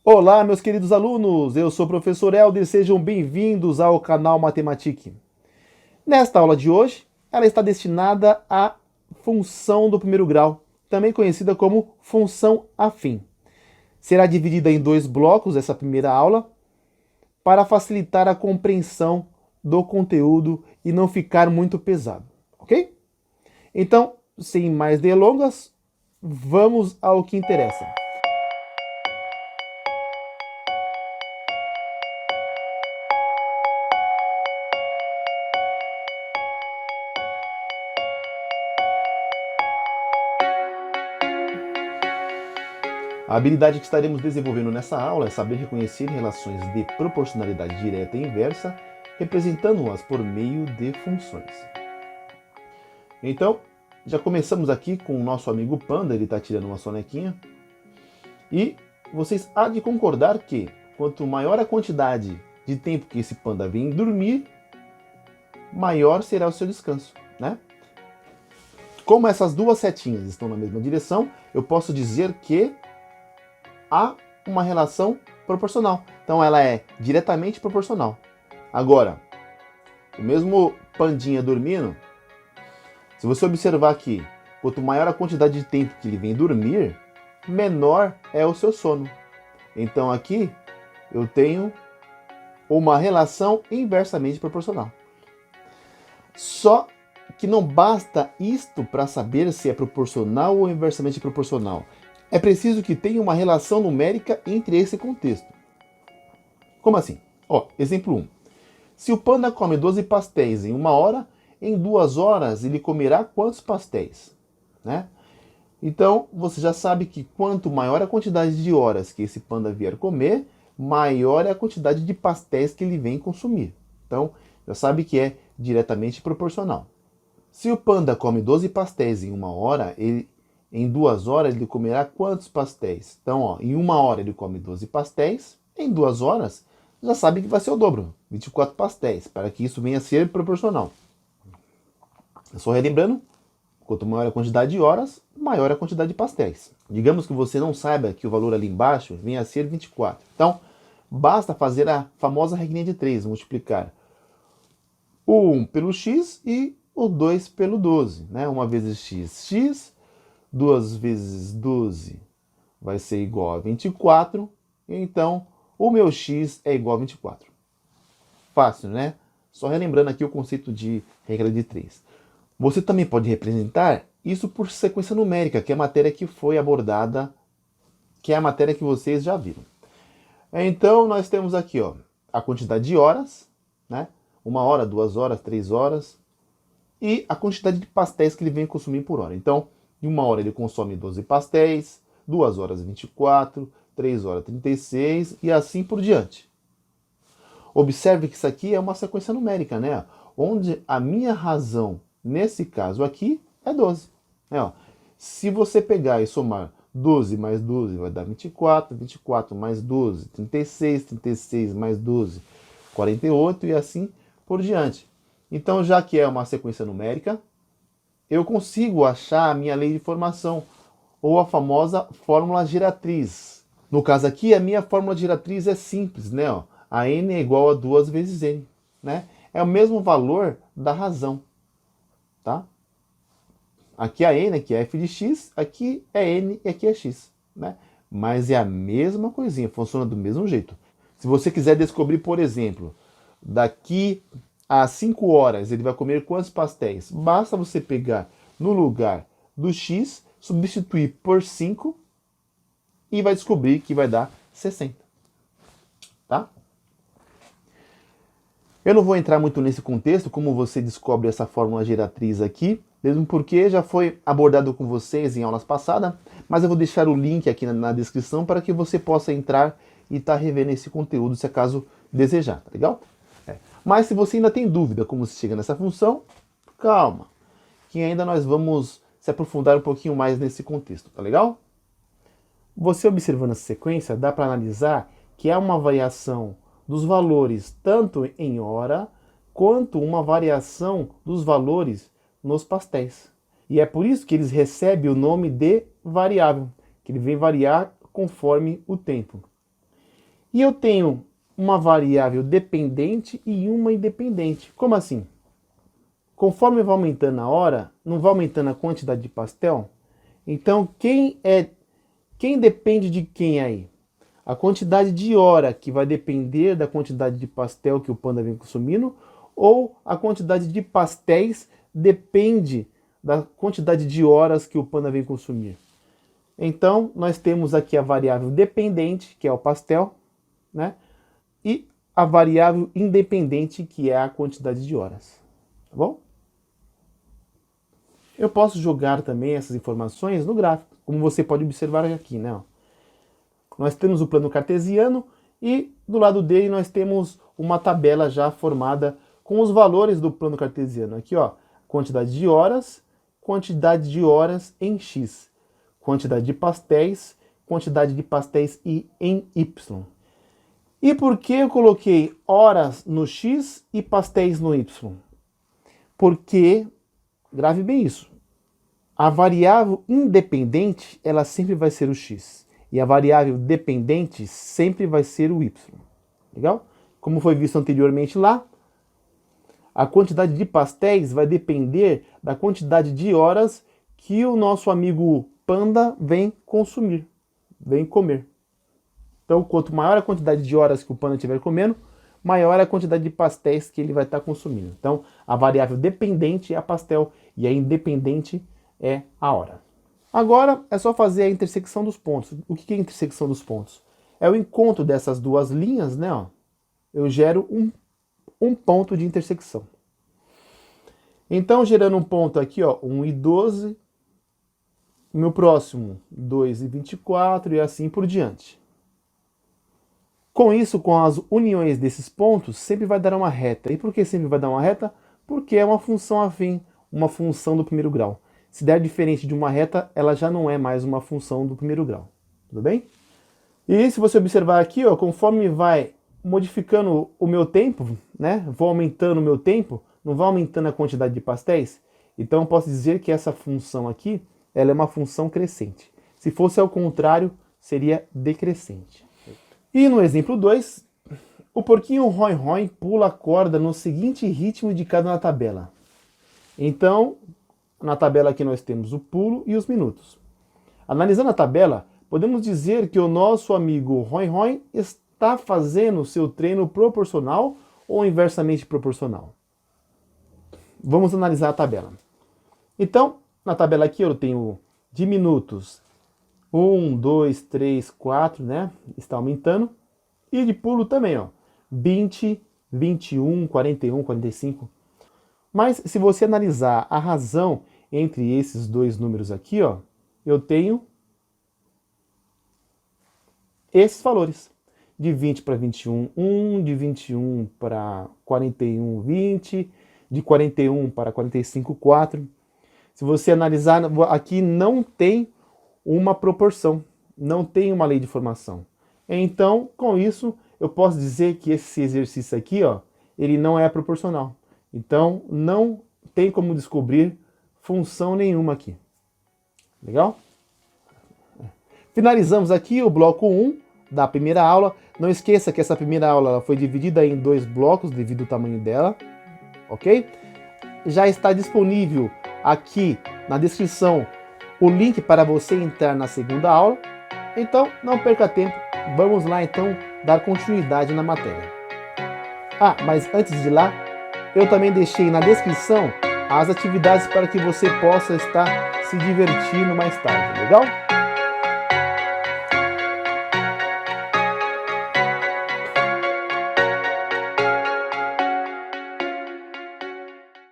Olá, meus queridos alunos! Eu sou o professor Helder, sejam bem-vindos ao canal Matematique. Nesta aula de hoje, ela está destinada à função do primeiro grau, também conhecida como função afim. Será dividida em dois blocos essa primeira aula, para facilitar a compreensão do conteúdo e não ficar muito pesado, ok? Então, sem mais delongas, vamos ao que interessa. A habilidade que estaremos desenvolvendo nessa aula é saber reconhecer relações de proporcionalidade direta e inversa, representando-as por meio de funções. Então, já começamos aqui com o nosso amigo Panda, ele está tirando uma sonequinha. E vocês há de concordar que, quanto maior a quantidade de tempo que esse Panda vem dormir, maior será o seu descanso, né? Como essas duas setinhas estão na mesma direção, eu posso dizer que há uma relação proporcional. Então ela é diretamente proporcional. Agora, o mesmo pandinha dormindo, se você observar aqui, quanto maior a quantidade de tempo que ele vem dormir, menor é o seu sono. Então aqui eu tenho uma relação inversamente proporcional. Só que não basta isto para saber se é proporcional ou inversamente proporcional. É preciso que tenha uma relação numérica entre esse contexto. Como assim? Exemplo 1. Se o Panda come 12 pastéis em 1 hora, em 2 horas ele comerá quantos pastéis? Né? Então, você já sabe que quanto maior a quantidade de horas que esse Panda vier comer, maior é a quantidade de pastéis que ele vem consumir. Então, já sabe que é diretamente proporcional. Se o Panda come 12 pastéis em 1 hora, em 2 horas ele comerá quantos pastéis? Então, em 1 hora ele come 12 pastéis, em 2 horas já sabe que vai ser o dobro, 24 pastéis, para que isso venha a ser proporcional. Só relembrando, quanto maior a quantidade de horas, maior a quantidade de pastéis. Digamos que você não saiba que o valor ali embaixo venha a ser 24. Então, basta fazer a famosa regrinha de 3, multiplicar o 1 pelo x e o 2 pelo 12. Né? 1 vezes x, 2 vezes 12 vai ser igual a 24, então o meu x é igual a 24. Fácil, né? Só relembrando aqui o conceito de regra de 3. Você também pode representar isso por sequência numérica, que é a matéria que foi abordada, que é a matéria que vocês já viram. Então nós temos aqui a quantidade de horas, né? 1 hora, 2 horas, 3 horas, e a quantidade de pastéis que ele vem consumir por hora. Então, em 1 hora ele consome 12 pastéis, 2 horas 24, 3 horas 36 e assim por diante. Observe que isso aqui é uma sequência numérica, né? Onde a minha razão, nesse caso aqui, é 12. Se você pegar e somar 12 mais 12 vai dar 24, 24 mais 12, 36, 36 mais 12, 48 e assim por diante. Então, já que é uma sequência numérica, eu consigo achar a minha lei de formação, ou a famosa fórmula giratriz. No caso aqui, a minha fórmula giratriz é simples, né? A n é igual a 2 vezes n. Né? É o mesmo valor da razão. Tá? Aqui é n, aqui é f de x, aqui é n e aqui é x. Né? Mas é a mesma coisinha, funciona do mesmo jeito. Se você quiser descobrir, por exemplo, daqui a 5 horas ele vai comer quantos pastéis? Basta você pegar no lugar do x, substituir por 5 e vai descobrir que vai dar 60. Tá? Eu não vou entrar muito nesse contexto, como você descobre essa fórmula giratriz aqui, mesmo porque já foi abordado com vocês em aulas passadas, mas eu vou deixar o link aqui na descrição para que você possa entrar e estar revendo esse conteúdo, se acaso desejar, tá legal? Mas se você ainda tem dúvida como se chega nessa função, calma, que ainda nós vamos se aprofundar um pouquinho mais nesse contexto, tá legal? Você observando essa sequência, dá para analisar que há uma variação dos valores tanto em hora, quanto uma variação dos valores nos pastéis. E é por isso que eles recebem o nome de variável, que ele vem variar conforme o tempo. E eu tenho uma variável dependente e uma independente. Como assim? Conforme vai aumentando a hora, não vai aumentando a quantidade de pastel? Então, quem depende de quem aí? A quantidade de hora, que vai depender da quantidade de pastel que o panda vem consumindo, ou a quantidade de pastéis depende da quantidade de horas que o panda vem consumir? Então, nós temos aqui a variável dependente, que é o pastel, né? E a variável independente, que é a quantidade de horas. Tá bom? Eu posso jogar também essas informações no gráfico, como você pode observar aqui, né? Nós temos o plano cartesiano e do lado dele nós temos uma tabela já formada com os valores do plano cartesiano. Aqui, ó, quantidade de horas em x, quantidade de pastéis em y. E por que eu coloquei horas no x e pastéis no y? Porque, grave bem isso, a variável independente, ela sempre vai ser o x. E a variável dependente sempre vai ser o y. Legal? Como foi visto anteriormente lá, a quantidade de pastéis vai depender da quantidade de horas que o nosso amigo panda vem consumir, vem comer. Então, quanto maior a quantidade de horas que o panda estiver comendo, maior a quantidade de pastéis que ele vai estar consumindo. Então, a variável dependente é a pastel e a independente é a hora. Agora é só fazer a intersecção dos pontos. O que é a intersecção dos pontos? É o encontro dessas duas linhas, né? Ó. Eu gero um ponto de intersecção. Então, gerando um ponto aqui, ó, 1 e 12, no próximo 2 e 24 e assim por diante. Com isso, com as uniões desses pontos, sempre vai dar uma reta. E por que sempre vai dar uma reta? Porque é uma função afim, uma função do primeiro grau. Se der diferente de uma reta, ela já não é mais uma função do primeiro grau. Tudo bem? E se você observar aqui, ó, conforme vai modificando o meu tempo, né? Vou aumentando o meu tempo, não vai aumentando a quantidade de pastéis? Então eu posso dizer que essa função aqui, ela é uma função crescente. Se fosse ao contrário, seria decrescente. E no exemplo 2, o porquinho Roy pula a corda no seguinte ritmo indicado na tabela. Então, na tabela aqui nós temos o pulo e os minutos. Analisando a tabela, podemos dizer que o nosso amigo Roy está fazendo seu treino proporcional ou inversamente proporcional. Vamos analisar a tabela. Então, na tabela aqui eu tenho de minutos 1, 2, 3, 4, né? Está aumentando. E de pulo também, ó. 20, 21, 41, 45. Mas se você analisar a razão entre esses dois números aqui, ó, eu tenho esses valores. De 20 para 21, 1, de 21 para 41, 20, de 41 para 45, 4. Se você analisar, aqui não tem uma proporção, não tem uma lei de formação. Então, com isso, eu posso dizer que esse exercício aqui, ó, ele não é proporcional. Então, não tem como descobrir função nenhuma aqui. Legal? Finalizamos aqui o bloco 1 da primeira aula. Não esqueça que essa primeira aula foi dividida em 2 blocos devido ao tamanho dela, ok? Já está disponível aqui na descrição o link para você entrar na segunda aula. Então, não perca tempo. Vamos lá, então, dar continuidade na matéria. Ah, mas antes de ir lá, eu também deixei na descrição as atividades para que você possa estar se divertindo mais tarde, legal?